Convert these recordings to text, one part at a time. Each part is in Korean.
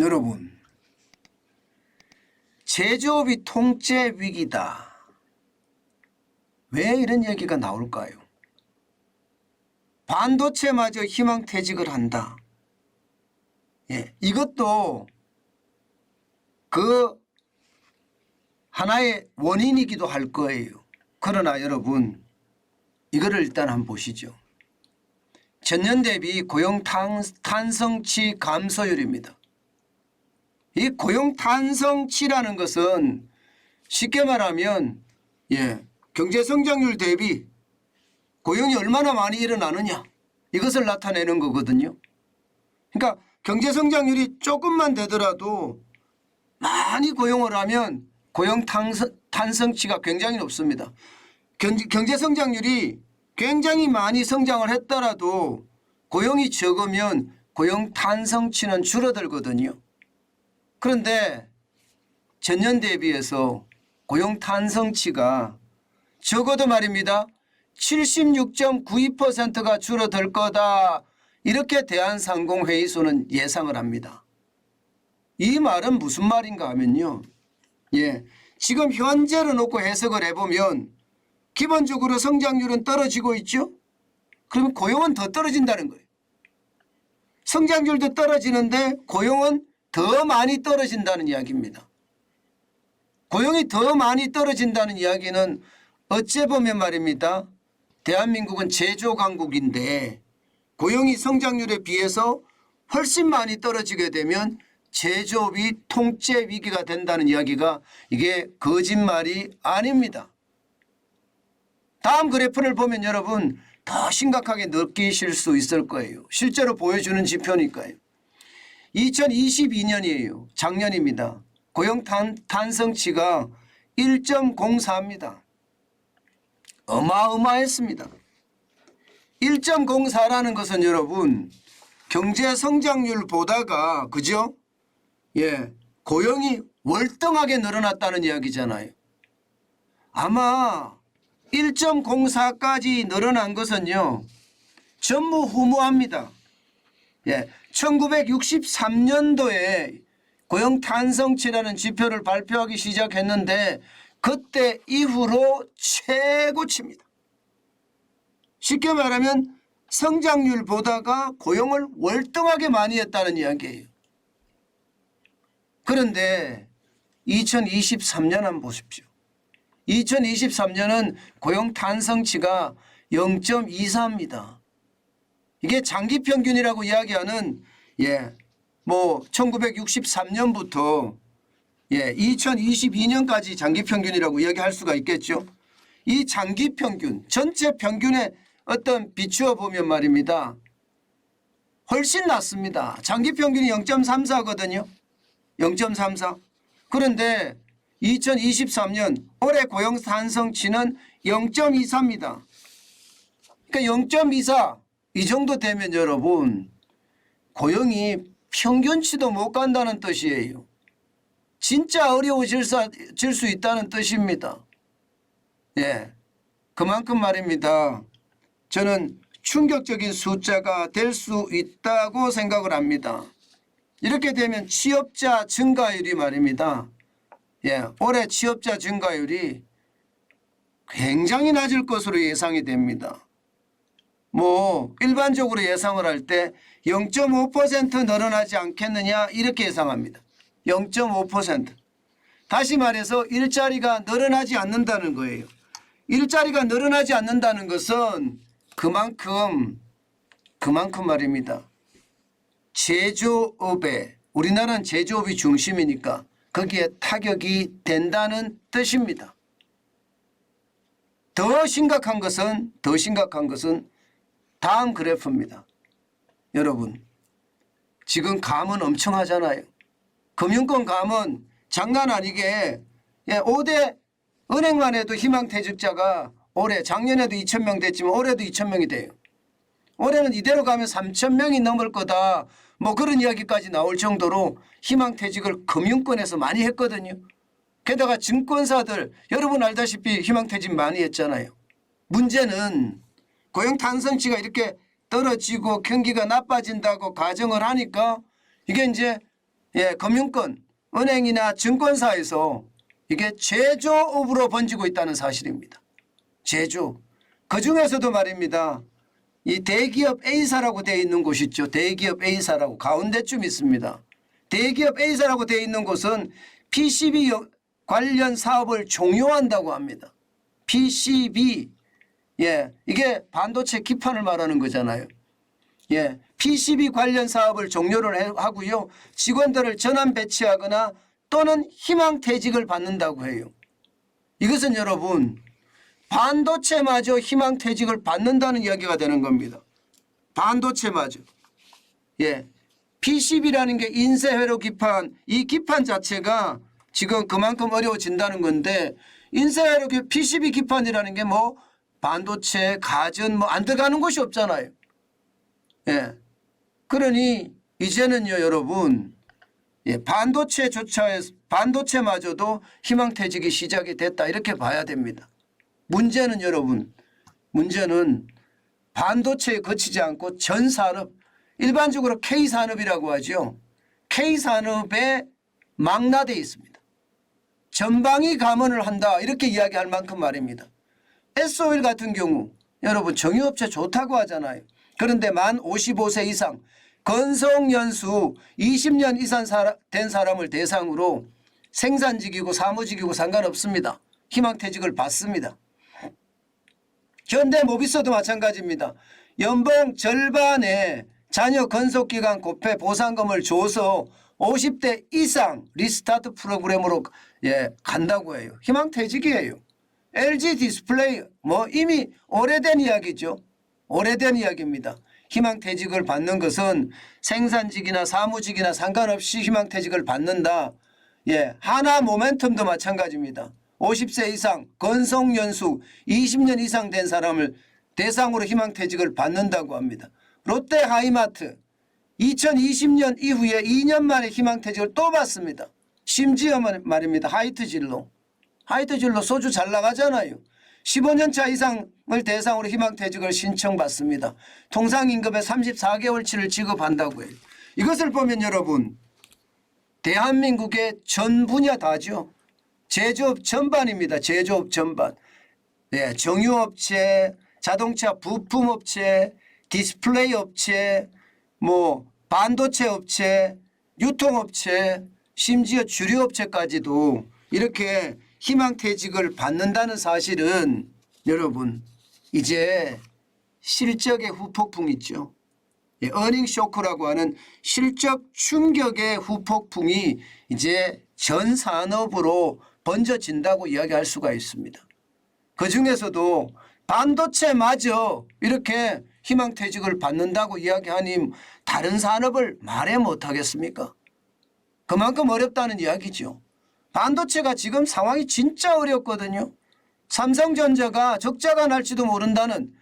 여러분, 제조업이 통째 위기다. 왜 이런 얘기가 나올까요? 반도체마저 희망퇴직을 한다. 이것도 그 하나의 원인이기도 할 거예요. 그러나 여러분, 이거를 일단 한번 보시죠. 전년 대비 고용 탄성치 감소율입니다. 이 고용 탄성치라는 것은 쉽게 말하면 경제 성장률 대비 고용이 얼마나 많이 일어나느냐, 이것을 나타내는 거거든요. 그러니까 경제 성장률이 조금만 되더라도 많이 고용을 하면 고용 탄성치가 굉장히 높습니다. 경제 성장률이 굉장히 많이 성장을 했더라도 고용이 적으면 고용 탄성치는 줄어들거든요. 그런데 전년 대비해서 고용 탄성치가 적어도 말입니다. 76.92%가 줄어들 거다. 이렇게 대한상공회의소는 예상을 합니다. 이 말은 무슨 말인가 하면요. 지금 현재로 놓고 해석을 해보면 기본적으로 성장률은 떨어지고 있죠. 그러면 고용은 더 떨어진다는 거예요. 성장률도 떨어지는데 고용은 더 많이 떨어진다는 이야기입니다. 고용이 더 많이 떨어진다는 이야기는 어째 보면 말입니다. 대한민국은 제조 강국인데 고용이 성장률에 비해서 훨씬 많이 떨어지게 되면 제조업이 통째 위기가 된다는 이야기가 이게 거짓말이 아닙니다. 다음 그래프를 보면 여러분 더 심각하게 느끼실 수 있을 거예요. 실제로 보여주는 지표니까요. 2022년이에요. 작년입니다. 고용 탄성치가 1.04입니다. 어마어마했습니다. 1.04라는 것은 여러분 경제 성장률 보다가 그죠? 고용이 월등하게 늘어났다는 이야기잖아요. 아마 1.04까지 늘어난 것은요. 전무후무합니다. 1963년도에 고용 탄성치라는 지표를 발표하기 시작했는데 그때 이후로 최고치입니다. 쉽게 말하면 성장률 보다가 고용을 월등하게 많이 했다는 이야기예요. 그런데 2023년 한번 보십시오. 2023년은 고용 탄성치가 0.24입니다. 이게 장기 평균이라고 이야기하는 1963년부터 2022년까지 장기 평균이라고 이야기할 수가 있겠죠. 이 장기 평균, 전체 평균에 어떤 비추어 보면 말입니다. 훨씬 낮습니다. 장기 평균이 0.34거든요. 0.34. 그런데 2023년 올해 고용 탄성치는 0.24입니다. 그러니까 0.24 이 정도 되면 여러분 고용이 평균치도 못 간다는 뜻이에요. 진짜 어려워질 수 있다는 뜻입니다. 그만큼 말입니다. 저는 충격적인 숫자가 될 수 있다고 생각을 합니다. 이렇게 되면 취업자 증가율이 말입니다. 올해 취업자 증가율이 굉장히 낮을 것으로 예상이 됩니다. 일반적으로 예상을 할 때 0.5% 늘어나지 않겠느냐 이렇게 예상합니다. 0.5%. 다시 말해서 일자리가 늘어나지 않는다는 거예요. 일자리가 늘어나지 않는다는 것은 그만큼 말입니다. 제조업에 우리나라는 제조업이 중심이니까 거기에 타격이 된다는 뜻입니다. 더 심각한 것은 다음 그래프입니다. 여러분 지금 감은 엄청 하잖아요. 금융권 감은 장난 아니게 5대 은행만 해도 희망퇴직자가 올해 작년에도 2,000명 됐지만 올해도 2,000명이 돼요. 올해는 이대로 가면 3,000명이 넘을 거다. 그런 이야기까지 나올 정도로 희망퇴직을 금융권에서 많이 했거든요. 게다가 증권사들 여러분 알다시피 희망퇴직 많이 했잖아요. 문제는 고용 탄성치가 이렇게 떨어지고 경기가 나빠진다고 가정을 하니까 이게 이제 예, 금융권, 은행이나 증권사에서 이게 제조업으로 번지고 있다는 사실입니다. 제조. 그중에서도 말입니다. 이 대기업 A사라고 되어 있는 곳 있죠. 대기업 A사라고 가운데쯤 있습니다. 대기업 A사라고 되어 있는 곳은 PCB 관련 사업을 종료한다고 합니다. PCB. 예, 이게 반도체 기판을 말하는 거잖아요. 예, PCB 관련 사업을 종료를 하고요. 직원들을 전환 배치하거나 또는 희망퇴직을 받는다고 해요. 이것은 여러분 반도체마저 희망퇴직을 받는다는 이야기가 되는 겁니다. 반도체마저. 예, PCB라는 게 인쇄회로 기판, 이 기판 자체가 지금 그만큼 어려워진다는 건데 인쇄회로 PCB 기판이라는 게 뭐 반도체, 가전 뭐 안 들어가는 곳이 없잖아요. 예, 그러니 이제는요 여러분 예, 반도체마저도 희망퇴직이 시작이 됐다 이렇게 봐야 됩니다. 문제는 여러분 문제는 반도체에 그치지 않고 전 산업 일반적으로 K산업이라고 하죠. K산업에 망라되어 있습니다. 전방위 감원을 한다 이렇게 이야기할 만큼 말입니다. S-오일 같은 경우 여러분 정유업체 좋다고 하잖아요. 그런데 만 55세 이상 건성연수 20년 이상 된 사람을 대상으로 생산직이고 사무직이고 상관없습니다. 희망퇴직을 받습니다. 현대모비스도 마찬가지입니다. 연봉 절반의 자녀 건속기간 고패 보상금을 줘서 50대 이상 리스타트 프로그램으로 예, 간다고 해요. 희망퇴직이에요. LG 디스플레이 뭐 이미 오래된 이야기죠. 오래된 이야기입니다. 희망퇴직을 받는 것은 생산직이나 사무직이나 상관없이 희망퇴직을 받는다. 예, 하나 모멘텀도 마찬가지입니다. 50세 이상 건성연수 20년 이상 된 사람을 대상으로 희망퇴직을 받는다고 합니다. 롯데하이마트 2020년 이후에 2년 만에 희망퇴직을 또 받습니다. 심지어 말입니다. 하이트진로 소주 잘 나가잖아요. 15년 차 이상을 대상으로 희망퇴직을 신청받습니다. 통상임금의 34개월치를 지급한다고 해요. 이것을 보면 여러분 대한민국의 전 분야 다죠. 제조업 전반입니다. 제조업 전반. 네, 정유업체, 자동차 부품업체, 디스플레이 업체, 뭐 반도체 업체, 유통업체, 심지어 주류업체까지도 이렇게 희망퇴직을 받는다는 사실은 여러분 이제 실적의 후폭풍 있죠. 어닝 쇼크라고 하는 실적 충격의 후폭풍이 이제 전 산업으로 번져진다고 이야기할 수가 있습니다. 그중에서도 반도체마저 이렇게 희망퇴직을 받는다고 이야기하니 다른 산업을 말해 못하겠습니까? 그만큼 어렵다는 이야기죠. 반도체가 지금 상황이 진짜 어렵거든요. 삼성전자가 적자가 날지도 모른다는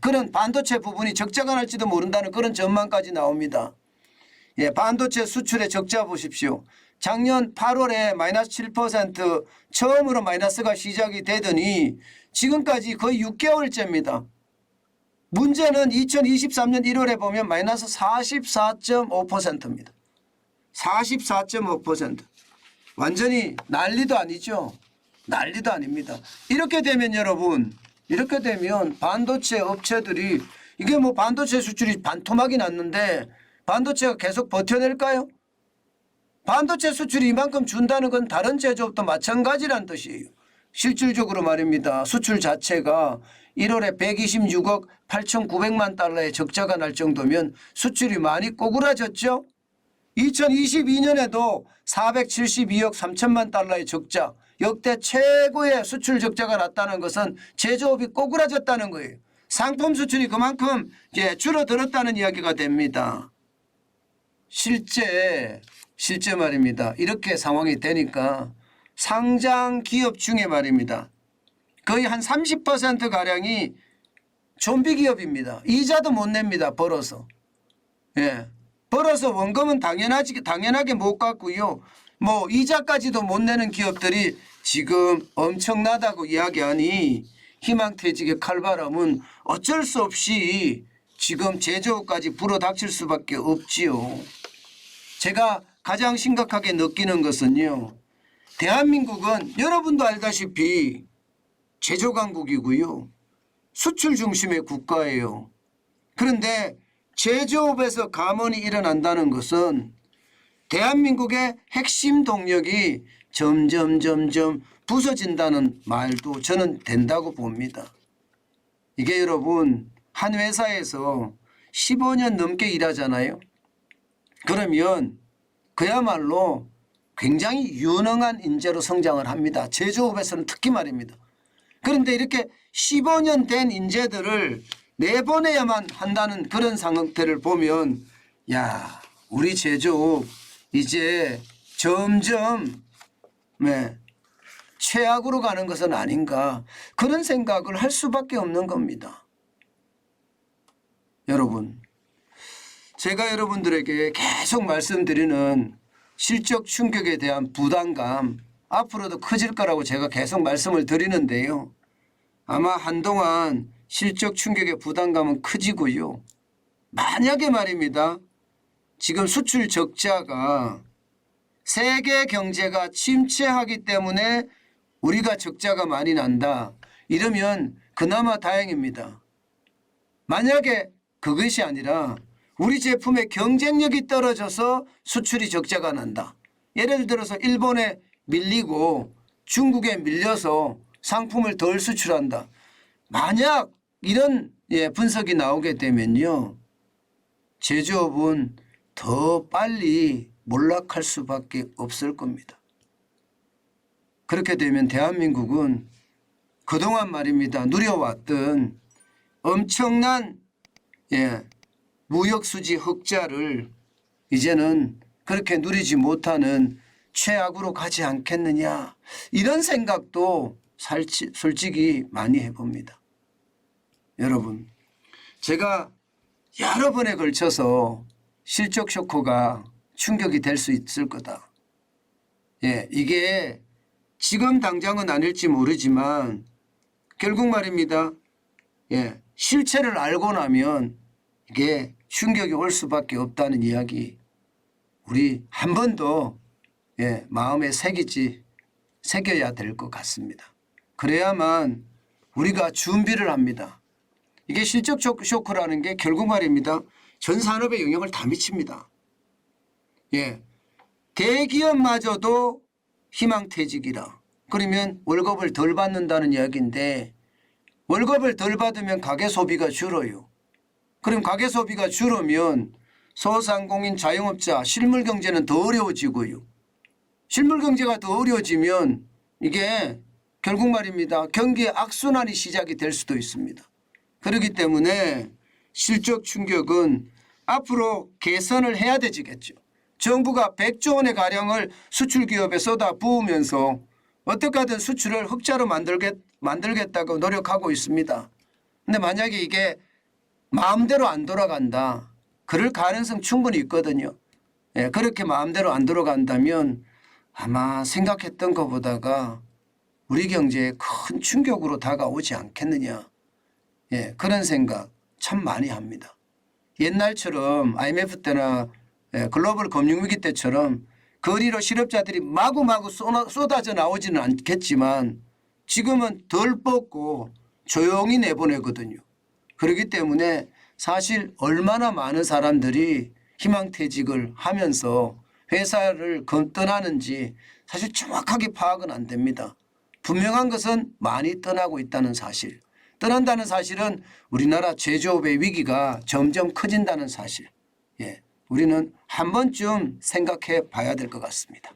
그런 반도체 부분이 적자가 날지도 모른다는 그런 전망까지 나옵니다. 반도체 수출의 적자 보십시오. 작년 8월에 마이너스 7% 처음으로 마이너스가 시작이 되더니 지금까지 거의 6개월째입니다. 문제는 2023년 1월에 보면 마이너스 44.5%입니다. 44.5%. 완전히 난리도 아니죠. 난리도 아닙니다. 이렇게 되면 여러분 이렇게 되면 반도체 업체들이 이게 뭐 반도체 수출이 반토막이 났는데 반도체가 계속 버텨낼까요? 반도체 수출이 이만큼 준다는 건 다른 제조업도 마찬가지란 뜻이에요. 실질적으로 말입니다. 수출 자체가 1월에 126억 8,900만 달러의 적자가 날 정도면 수출이 많이 꼬그라졌죠. 2022년에도 472억 3천만 달러의 적자, 역대 최고의 수출 적자가 났다는 것은 제조업이 꼬그라졌다는 거예요. 상품 수출이 그만큼 줄어들었다는 이야기가 됩니다. 실제 말입니다. 이렇게 상황이 되니까 상장 기업 중에 말입니다. 거의 한 30%가량이 좀비 기업입니다. 이자도 못 냅니다. 벌어서. 벌어서 원금은 당연하게 못 갚고요. 뭐 이자까지도 못 내는 기업들이 지금 엄청나다고 이야기하니 희망퇴직의 칼바람은 어쩔 수 없이 지금 제조업까지 불어닥칠 수밖에 없지요. 제가 가장 심각하게 느끼는 것은요. 대한민국은 여러분도 알다시피 제조 강국이고요. 수출 중심의 국가예요. 그런데 제조업에서 감원이 일어난다는 것은 대한민국의 핵심 동력이 점점 부서진다는 말도 저는 된다고 봅니다. 이게 여러분 한 회사에서 15년 넘게 일하잖아요. 그러면 그야말로 굉장히 유능한 인재로 성장을 합니다. 제조업에서는 특히 말입니다. 그런데 이렇게 15년 된 인재들을 내보내야만 한다는 그런 상태를 보면 야, 우리 제조업 이제 점점 최악으로 가는 것은 아닌가 그런 생각을 할 수밖에 없는 겁니다. 여러분, 제가 여러분들에게 계속 말씀드리는 실적 충격에 대한 부담감 앞으로도 커질 거라고 제가 계속 말씀을 드리는데요. 아마 한동안 실적 충격의 부담감은 커지고요. 만약에 말입니다. 지금 수출 적자가 세계 경제가 침체하기 때문에 우리가 적자가 많이 난다. 이러면 그나마 다행입니다. 만약에 그것이 아니라 우리 제품의 경쟁력이 떨어져서 수출이 적자가 난다. 예를 들어서 일본에 밀리고 중국에 밀려서 상품을 덜 수출한다. 만약 이런 분석이 나오게 되면요. 제조업은 더 빨리 몰락할 수밖에 없을 겁니다. 그렇게 되면 대한민국은 그동안 말입니다. 누려왔던 엄청난 무역수지 흑자를 이제는 그렇게 누리지 못하는 최악으로 가지 않겠느냐 이런 생각도 솔직히 많이 해봅니다. 여러분 제가 여러 번에 걸쳐서 실적 쇼크가 충격이 될 수 있을 거다. 이게 지금 당장은 아닐지 모르지만 결국 말입니다. 실체를 알고 나면 이게 충격이 올 수밖에 없다는 이야기 우리 한 번 더 마음에 새겨야 될 것 같습니다. 그래야만 우리가 준비를 합니다. 이게 실적 쇼크라는 게 결국 말입니다. 전 산업에 영향을 다 미칩니다. 대기업마저도 희망퇴직이라. 그러면 월급을 덜 받는다는 이야기인데 월급을 덜 받으면 가계소비가 줄어요. 그럼 가계소비가 줄으면 소상공인 자영업자 실물경제는 더 어려워지고요. 실물경제가 더 어려워지면 이게 결국 말입니다. 경기의 악순환이 시작이 될 수도 있습니다. 그렇기 때문에 실적 충격은 앞으로 개선을 해야 되겠죠. 정부가 100조 원의 가량을 수출기업에 쏟아 부으면서 어떻게 하든 수출을 흑자로 만들겠다고 노력하고 있습니다. 그런데 만약에 이게 마음대로 안 돌아간다. 그럴 가능성 충분히 있거든요. 그렇게 마음대로 안 돌아간다면 아마 생각했던 것보다가 우리 경제에 큰 충격으로 다가오지 않겠느냐. 그런 생각 참 많이 합니다. 옛날처럼 IMF 때나 글로벌 금융위기 때처럼 거리로 실업자들이 마구마구 쏟아져 나오지는 않겠지만 지금은 덜 뽑고 조용히 내보내거든요. 그렇기 때문에 사실 얼마나 많은 사람들이 희망퇴직을 하면서 회사를 떠나는지 사실 정확하게 파악은 안 됩니다. 분명한 것은 많이 떠나고 있다는 사실. 떠난다는 사실은 우리나라 제조업의 위기가 점점 커진다는 사실. 우리는 한 번쯤 생각해 봐야 될 것 같습니다.